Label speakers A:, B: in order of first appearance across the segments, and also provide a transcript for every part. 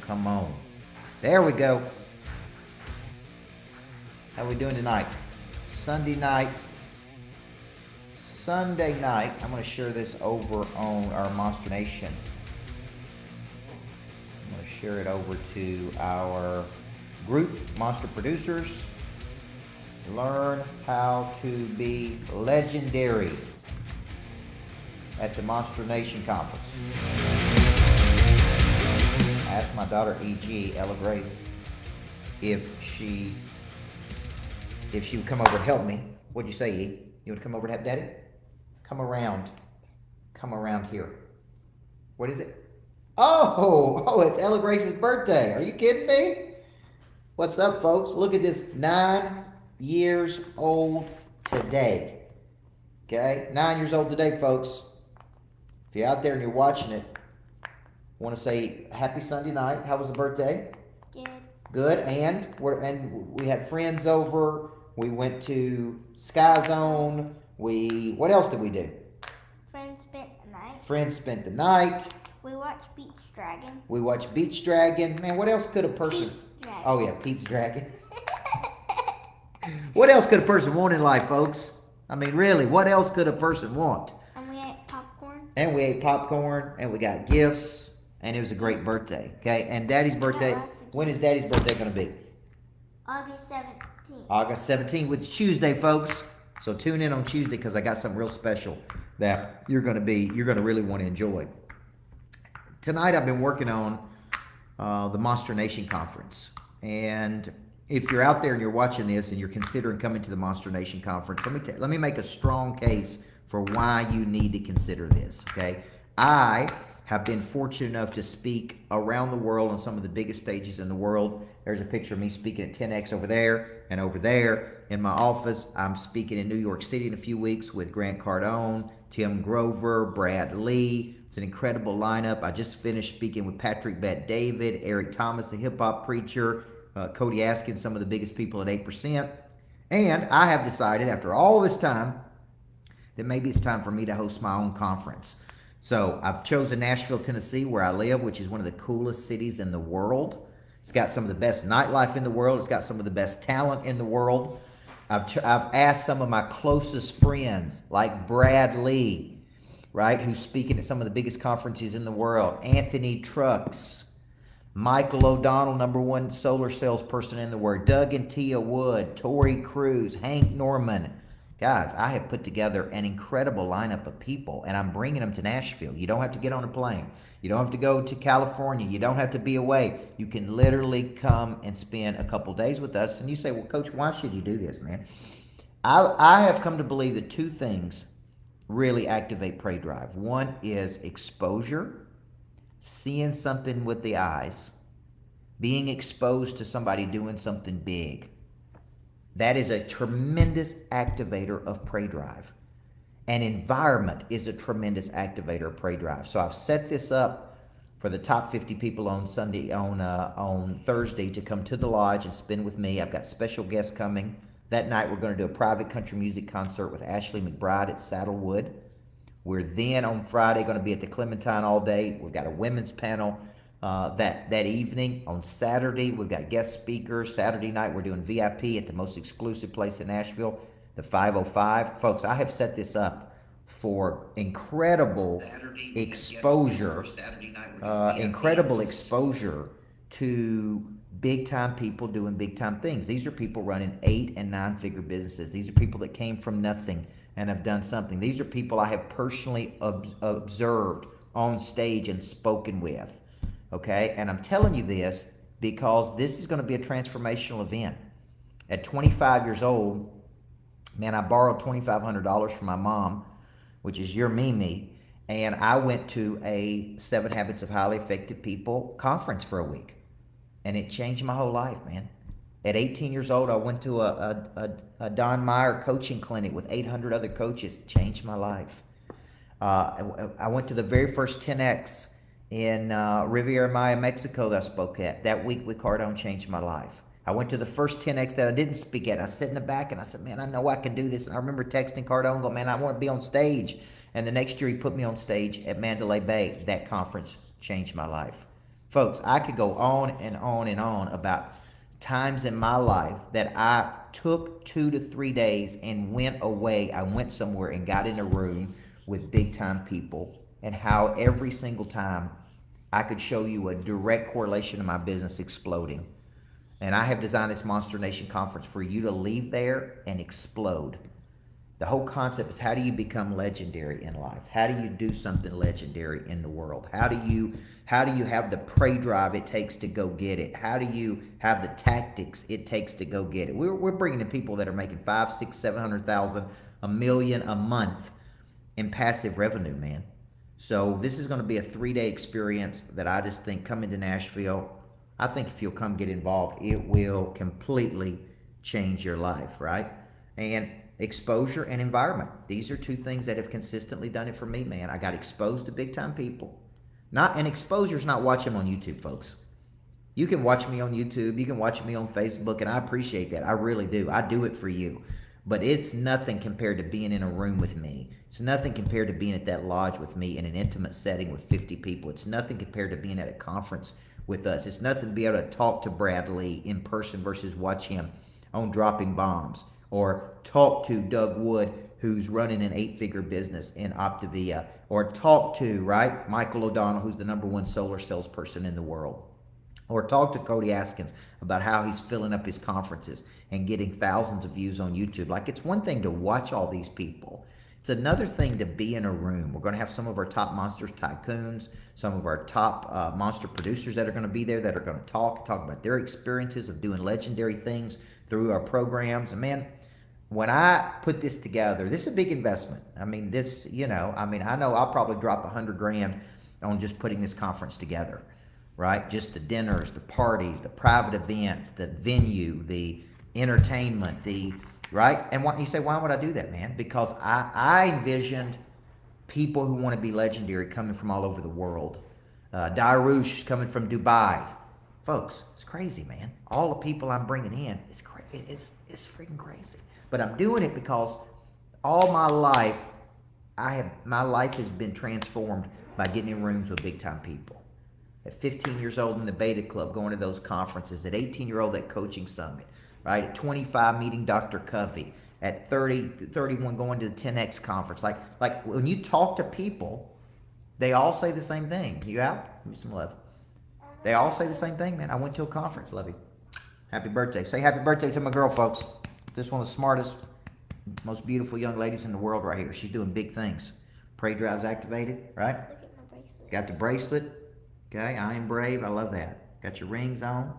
A: come on. There we go. How we doing tonight? Sunday night. Sunday night. I'm going to share this over on our Monster Nation. I'm going to share it over to our group, Monster Producers. Learn how to be legendary at the Monster Nation Conference. I asked my daughter E.G., Ella Grace, if she would come over and help me. What'd you say, E? You would come over and help Daddy? Come around here. What is it? Oh, it's Ella Grace's birthday. Are you kidding me? What's up, folks? Look at this, 9 years old today. Okay, 9 years old today, folks. If you're out there and you're watching it, I want to say happy Sunday night. How was the birthday?
B: Good.
A: Good, and we had friends over. We went to Sky Zone. What else did we do?
B: Friends spent the night.
A: Friends spent the night.
B: We watched
A: Beach Dragon. Man, what else could a person...
B: Dragon.
A: Oh yeah, Pete's Dragon. What else could a person want in life, folks? I mean, really, what else could a person want?
B: And we ate popcorn.
A: And we got gifts, and it was a great birthday, okay? And Daddy's birthday, when is Daddy's birthday going to be?
B: August 17th.
A: August 17th, which is Tuesday, folks. So tune in on Tuesday because I got something real special that you're going to really want to enjoy. Tonight I've been working on the Monster Nation Conference. And if you're out there and you're watching this and you're considering coming to the Monster Nation Conference, let me make a strong case for why you need to consider this, okay? I have been fortunate enough to speak around the world on some of the biggest stages in the world. There's a picture of me speaking at 10X over there and over there. In my office, I'm speaking in New York City in a few weeks with Grant Cardone, Tim Grover, Brad Lee. It's an incredible lineup. I just finished speaking with Patrick Bet-David, Eric Thomas, the hip-hop preacher, Cody Askins, some of the biggest people at 8%. And I have decided after all this time that maybe it's time for me to host my own conference. So I've chosen Nashville, Tennessee, where I live, which is one of the coolest cities in the world. It's got some of the best nightlife in the world. It's got some of the best talent in the world. I've asked some of my closest friends, like Brad Lee, right, who's speaking at some of the biggest conferences in the world, Anthony Trucks, Michael O'Donnell, #1 solar salesperson in the world, Doug and Tia Wood, Tori Cruz, Hank Norman. Guys, I have put together an incredible lineup of people, and I'm bringing them to Nashville. You don't have to get on a plane. You don't have to go to California. You don't have to be away. You can literally come and spend a couple days with us. And you say, well, Coach, why should you do this, man? I have come to believe that two things really activate Pray Drive. One is exposure, seeing something with the eyes, being exposed to somebody doing something big. That is a tremendous activator of Pray Drive. And environment is a tremendous activator of Pray Drive. So I've set this up for the top 50 people on Thursday to come to the lodge and spend with me. I've got special guests coming. That night we're going to do a private country music concert with Ashley McBride at Saddlewood. We're then on Friday going to be at the Clementine all day. We've got a women's panel that evening. On Saturday, we've got guest speakers. Saturday night, we're doing VIP at the most exclusive place in Nashville, the 505. Folks, I have set this up for incredible exposure to big-time people doing big-time things. These are people running 8- and 9-figure businesses. These are people that came from nothing and have done something. These are people I have personally observed on stage and spoken with. Okay, and I'm telling you this because this is going to be a transformational event. At 25 years old, man, I borrowed $2,500 from my mom, which is your Mimi, and I went to a 7 Habits of Highly Effective People conference for a week, and it changed my whole life, man. At 18 years old, I went to a Don Meyer coaching clinic with 800 other coaches. It changed my life. I went to the very first 10X in Riviera Maya, Mexico that I spoke at. That week with Cardone changed my life. I went to the first 10X that I didn't speak at. I sat in the back and I said, man, I know I can do this. And I remember texting Cardone, go, man, I want to be on stage. And the next year he put me on stage at Mandalay Bay. That conference changed my life. Folks, I could go on and on and on about times in my life that I took 2 to 3 days and went away. I went somewhere and got in a room with big time people, and how every single time I could show you a direct correlation to my business exploding. And I have designed this Monster Nation conference for you to leave there and explode. The whole concept is, how do you become legendary in life? How do you do something legendary in the world? How do you have the prey drive it takes to go get it? How do you have the tactics it takes to go get it? We're bringing in people that are making 5, 6, 700,000, a million a month in passive revenue, man. So this is going to be a 3-day experience that I just think, coming to Nashville, I think if you'll come get involved, it will completely change your life, right? And exposure and environment. These are two things that have consistently done it for me, man. I got exposed to big time people. And exposure is not watching them on YouTube, folks. You can watch me on YouTube, you can watch me on Facebook, and I appreciate that. I really do. I do it for you. But it's nothing compared to being in a room with me. It's nothing compared to being at that lodge with me in an intimate setting with 50 people. It's nothing compared to being at a conference with us. It's nothing to be able to talk to Bradley in person versus watch him on Dropping Bombs, or talk to Doug Wood, who's running an 8-figure business in Optavia, or talk to, right, Michael O'Donnell, who's the #1 solar salesperson in the world, or talk to Cody Askins about how he's filling up his conferences and getting thousands of views on YouTube. Like, it's one thing to watch all these people. It's another thing to be in a room. We're going to have some of our top monsters tycoons, some of our top monster producers that are going to be there, that are going to talk about their experiences of doing legendary things through our programs. And man, when I put this together, this is a big investment. I mean, I know I'll probably drop 100 grand on just putting this conference together, right? Just the dinners, the parties, the private events, the venue, the entertainment, right? And you say, why would I do that, man? Because I envisioned people who want to be legendary coming from all over the world. Darush coming from Dubai. Folks, it's crazy, man. All the people I'm bringing in, it's freaking crazy. But I'm doing it because all my life, my life has been transformed by getting in rooms with big time people. At 15 years old in the Beta Club, going to those conferences. At 18-year-old at Coaching Summit, right? At 25, meeting Dr. Covey. At 30, 31, going to the 10X conference. Like when you talk to people, they all say the same thing. You out? Give me some love. They all say the same thing, man. I went to a conference, love you. Happy birthday. Say happy birthday to my girl, folks. This one of the smartest, most beautiful young ladies in the world right here. She's doing big things. Prey drive's activated, right?
B: Look at my bracelet.
A: Got the bracelet. Okay, I am brave. I love that. Got your rings on.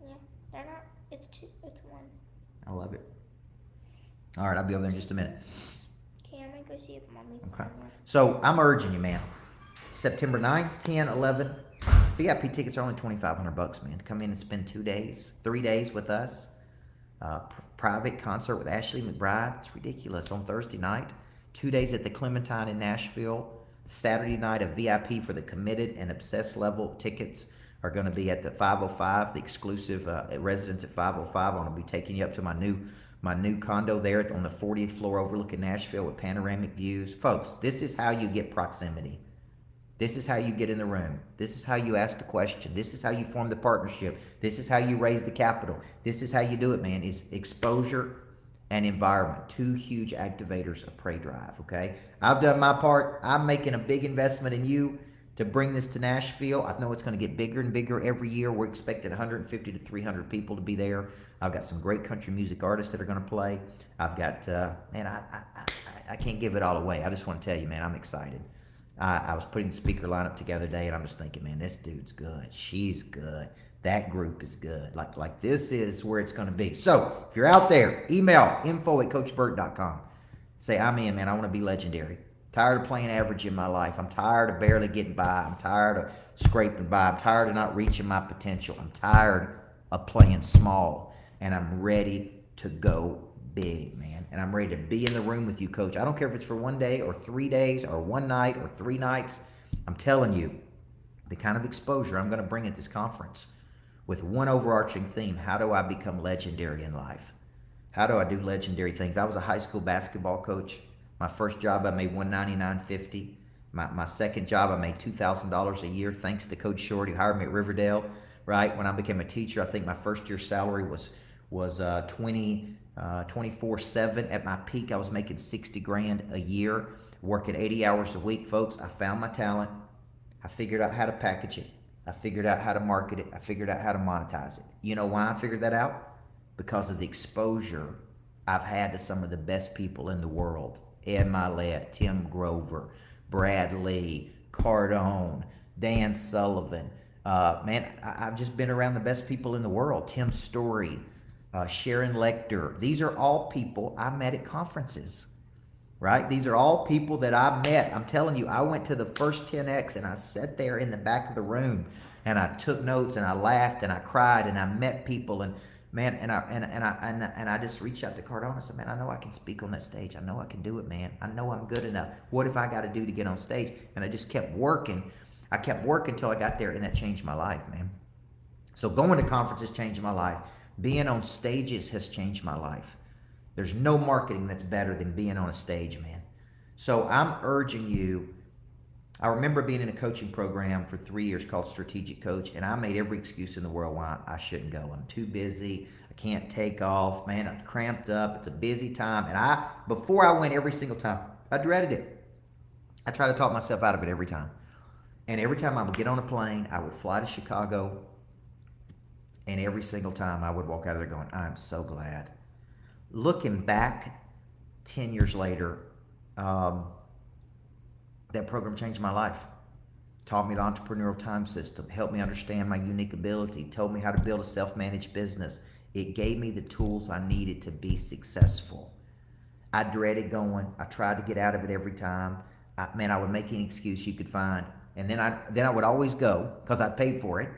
B: Yeah, they're not. It's one.
A: I love it. All right, I'll be over there in just a minute.
B: Okay, I'm gonna go see if mommy's
A: Okay.
B: coming.
A: So I'm urging you, man. September 9, 10, 11. VIP tickets are only $2,500, man. Come in and spend 2 days, 3 days with us. Private concert with Ashley McBride. It's ridiculous. On Thursday night. 2 days at the Clementine in Nashville. Saturday night, a VIP for the committed and obsessed level. Tickets are going to be at the 505, the exclusive residence at 505. I'm going to be taking you up to my new condo there on the 40th floor overlooking Nashville with panoramic views. Folks, this is how you get proximity. This is how you get in the room. This is how you ask the question. This is how you form the partnership. This is how you raise the capital. This is how you do it, man, is exposure and environment. 2 huge activators of Prey Drive, okay? I've done my part. I'm making a big investment in you to bring this to Nashville. I know it's going to get bigger and bigger every year. We're expecting 150 to 300 people to be there. I've got some great country music artists that are going to play. I've got, man, I can't give it all away. I just want to tell you, man, I'm excited. I was putting the speaker lineup together today, and I'm just thinking, man, this dude's good. She's good. That group is good. Like this is where it's going to be. So if you're out there, email info@coachburt.com. Say, I'm in, man. I want to be legendary. Tired of playing average in my life. I'm tired of barely getting by. I'm tired of scraping by. I'm tired of not reaching my potential. I'm tired of playing small, and I'm ready to go big, man. And I'm ready to be in the room with you, coach. I don't care if it's for 1 day or 3 days or 1 night or 3 nights. I'm telling you, the kind of exposure I'm going to bring at this conference with one overarching theme: how do I become legendary in life? How do I do legendary things? I was a high school basketball coach. My first job, I made $199.50. My second job, I made $2,000 a year thanks to Coach Short, who hired me at Riverdale. Right when I became a teacher, I think my first year salary was 24/7. At my peak, I was making 60 grand a year, working 80 hours a week, folks. I found my talent. I figured out how to package it. I figured out how to market it. I figured out how to monetize it. You know why I figured that out? Because of the exposure I've had to some of the best people in the world. Ed Milet, Tim Grover, Brad Lee, Cardone, Dan Sullivan. Man, I've just been around the best people in the world. Tim Story, Sharon Lecter. These are all people I met at conferences, right? These are all people that I met. I'm telling you, I went to the first 10X and I sat there in the back of the room and I took notes and I laughed and I cried and I met people and man, and I just reached out to Cardone and said, man, I know I can speak on that stage. I know I can do it, man. I know I'm good enough. What have I got to do to get on stage? And I just kept working. I kept working until I got there, and that changed my life, man. So going to conferences changed my life. Being on stages has changed my life. There's no marketing that's better than being on a stage, man. So I'm urging you. I remember being in a coaching program for 3 years called Strategic Coach, and I made every excuse in the world why I shouldn't go. I'm too busy. I can't take off. Man, I'm cramped up. It's a busy time. And before I went every single time, I dreaded it. I try to talk myself out of it every time. And every time I would get on a plane, I would fly to Chicago, and every single time I would walk out of there going, I'm so glad. Looking back 10 years later, that program changed my life. Taught me the entrepreneurial time system, helped me understand my unique ability, told me how to build a self-managed business. It gave me the tools I needed to be successful. I dreaded going. I tried to get out of it every time. I would make any excuse you could find. And then I would always go because I paid for it.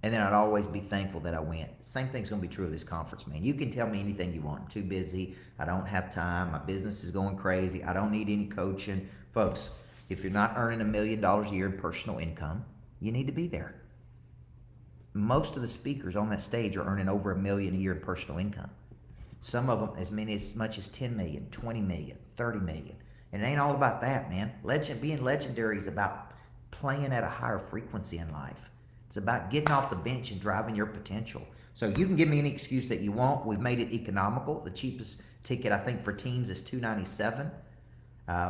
A: And then I'd always be thankful that I went. Same thing's going to be true of this conference, man. You can tell me anything you want. I'm too busy. I don't have time. My business is going crazy. I don't need any coaching. Folks, if you're not earning $1 million a year in personal income, you need to be there. Most of the speakers on that stage are earning over $1 million a year in personal income. Some of them as much as 10 million, 20 million, 30 million. And it ain't all about that, man. Being legendary is about playing at a higher frequency in life. It's about getting off the bench and driving your potential. So you can give me any excuse that you want. We've made it economical. The cheapest ticket, I think, for teens is $297.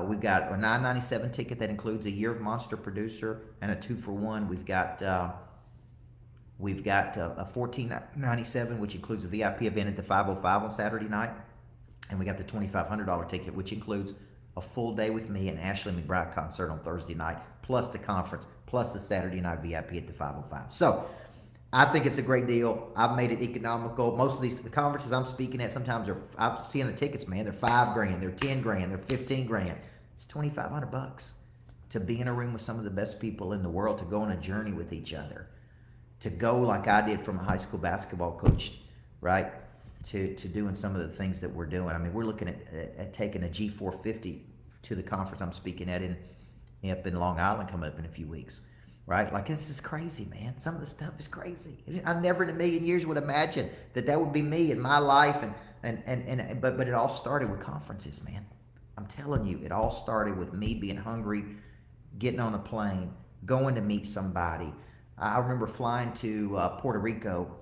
A: We've got a $997 ticket that includes a year of Monster Producer and a 2-for-1. We've got a $1497, which includes a VIP event at the 505 on Saturday night. And we got the $2,500 ticket, which includes a full day with me and Ashley McBride concert on Thursday night, plus the conference, plus the Saturday night VIP at the 505. So I think it's a great deal. I've made it economical. Most of the conferences I'm speaking at sometimes I'm seeing the tickets, man. They're $5,000, they're $10,000, they're $15,000. It's $2,500 to be in a room with some of the best people in the world, to go on a journey with each other, to go like I did from a high school basketball coach, right? To doing some of the things that we're doing. I mean, we're looking at taking a G450 to the conference I'm speaking at up in Long Island coming up in a few weeks, right? Like, this is crazy, man. Some of the stuff is crazy. I never in a million years would imagine that would be me in my life, but it all started with conferences, man. I'm telling you, it all started with me being hungry, getting on a plane, going to meet somebody. I remember flying to Puerto Rico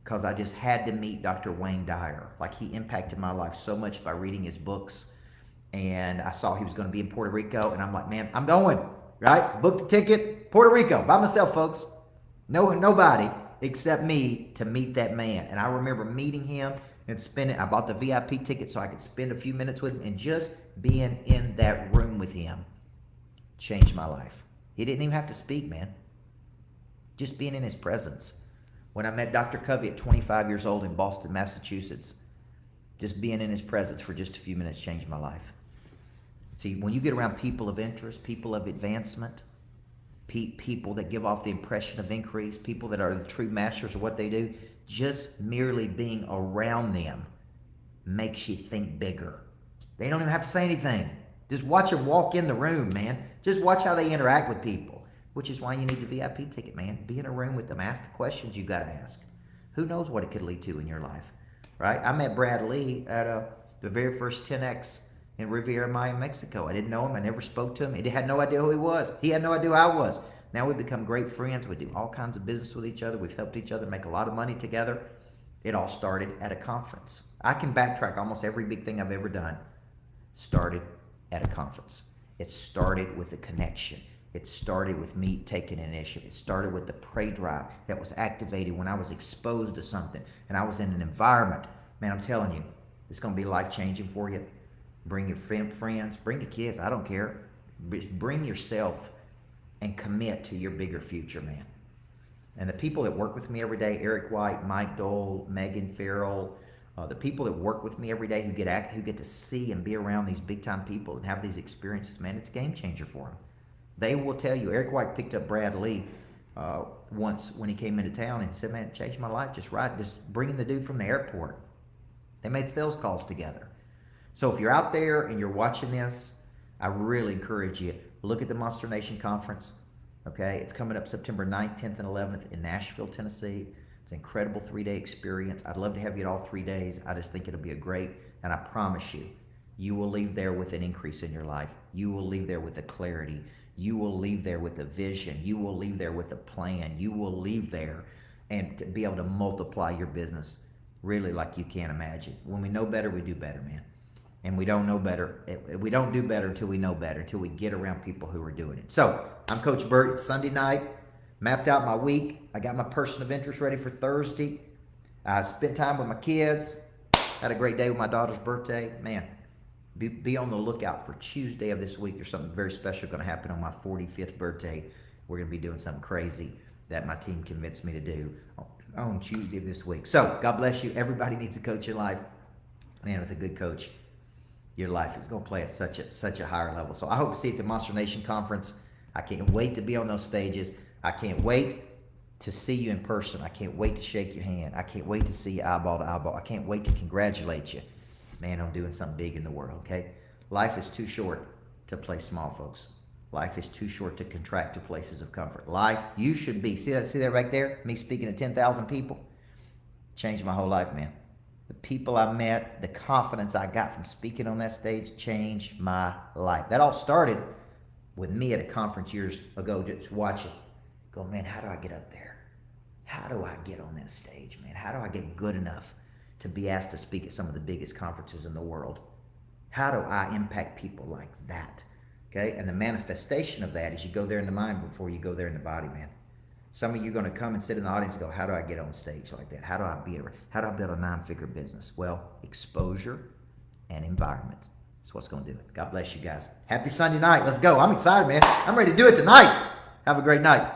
A: because I just had to meet Dr. Wayne Dyer. Like, he impacted my life so much by reading his books. And I saw he was going to be in Puerto Rico, and I'm like, man, I'm going, right? Booked the ticket, Puerto Rico, by myself, folks. Nobody except me to meet that man. And I remember meeting him and I bought the VIP ticket so I could spend a few minutes with him, and just being in that room with him changed my life. He didn't even have to speak, man. Just being in his presence. When I met Dr. Covey at 25 years old in Boston, Massachusetts, just being in his presence for just a few minutes changed my life. See, when you get around people of interest, people of advancement, people that give off the impression of increase, people that are the true masters of what they do, just merely being around them makes you think bigger. They don't even have to say anything. Just watch them walk in the room, man. Just watch how they interact with people, which is why you need the VIP ticket, man. Be in a room with them. Ask the questions you got to ask. Who knows what it could lead to in your life, right? I met Brad Lee at the very first 10X in Riviera Maya, Mexico. I didn't know him. I never spoke to him. He had no idea who he was. He had no idea who I was. Now we've become great friends. We do all kinds of business with each other. We've helped each other make a lot of money together. It all started at a conference. I can backtrack almost every big thing I've ever done. Started at a conference. It started with a connection. It started with me taking initiative. It started with the pray drive that was activated when I was exposed to something and I was in an environment. Man, I'm telling you, it's going to be life-changing for you. Bring your friends, bring your kids, I don't care. Bring yourself and commit to your bigger future, man. And the people that work with me every day, Eric White, Mike Dole, Megan Farrell, the people that work with me every day who get to see and be around these big-time people and have these experiences, man, it's a game changer for them. They will tell you. Eric White picked up Brad Lee once when he came into town and said, man, it changed my life just bringing the dude from the airport. They made sales calls together. So if you're out there and you're watching this, I really encourage you, look at the Monster Nation Conference. Okay, it's coming up September 9th, 10th, and 11th in Nashville, Tennessee. It's an incredible 3-day experience. I'd love to have you at all 3 days. I just think it'll be a great, and I promise you, you will leave there with an increase in your life. You will leave there with a clarity. You will leave there with a vision. You will leave there with a plan. You will leave there and to be able to multiply your business really like you can't imagine. When we know better, we do better, man. And we don't know better. We don't do better until we know better, until we get around people who are doing it. So I'm Coach Burt. It's Sunday night. Mapped out my week. I got my person of interest ready for Thursday. I spent time with my kids. Had a great day with my daughter's birthday. Man, be on the lookout for Tuesday of this week. There's something very special going to happen on my 45th birthday. We're going to be doing something crazy that my team convinced me to do on Tuesday of this week. So God bless you. Everybody needs a coach in life. Man, with a good coach, your life is going to play at such a higher level. So I hope to see you at the Monster Nation Conference. I can't wait to be on those stages. I can't wait to see you in person. I can't wait to shake your hand. I can't wait to see you eyeball to eyeball. I can't wait to congratulate you, man, on doing something big in the world, okay? Life is too short to play small, folks. Life is too short to contract to places of comfort. Life, you should be. See that right there? Me speaking to 10,000 people? Changed my whole life, man. The people I met, the confidence I got from speaking on that stage changed my life. That all started with me at a conference years ago, just watching. Go, man, how do I get up there? How do I get on that stage, man? How do I get good enough to be asked to speak at some of the biggest conferences in the world? How do I impact people like that? Okay, and the manifestation of that is you go there in the mind before you go there in the body, man. Some of you are going to come and sit in the audience and go, how do I get on stage like that? How do I build a 9-figure business? Well, exposure and environment. That's what's going to do it. God bless you guys. Happy Sunday night. Let's go. I'm excited, man. I'm ready to do it tonight. Have a great night.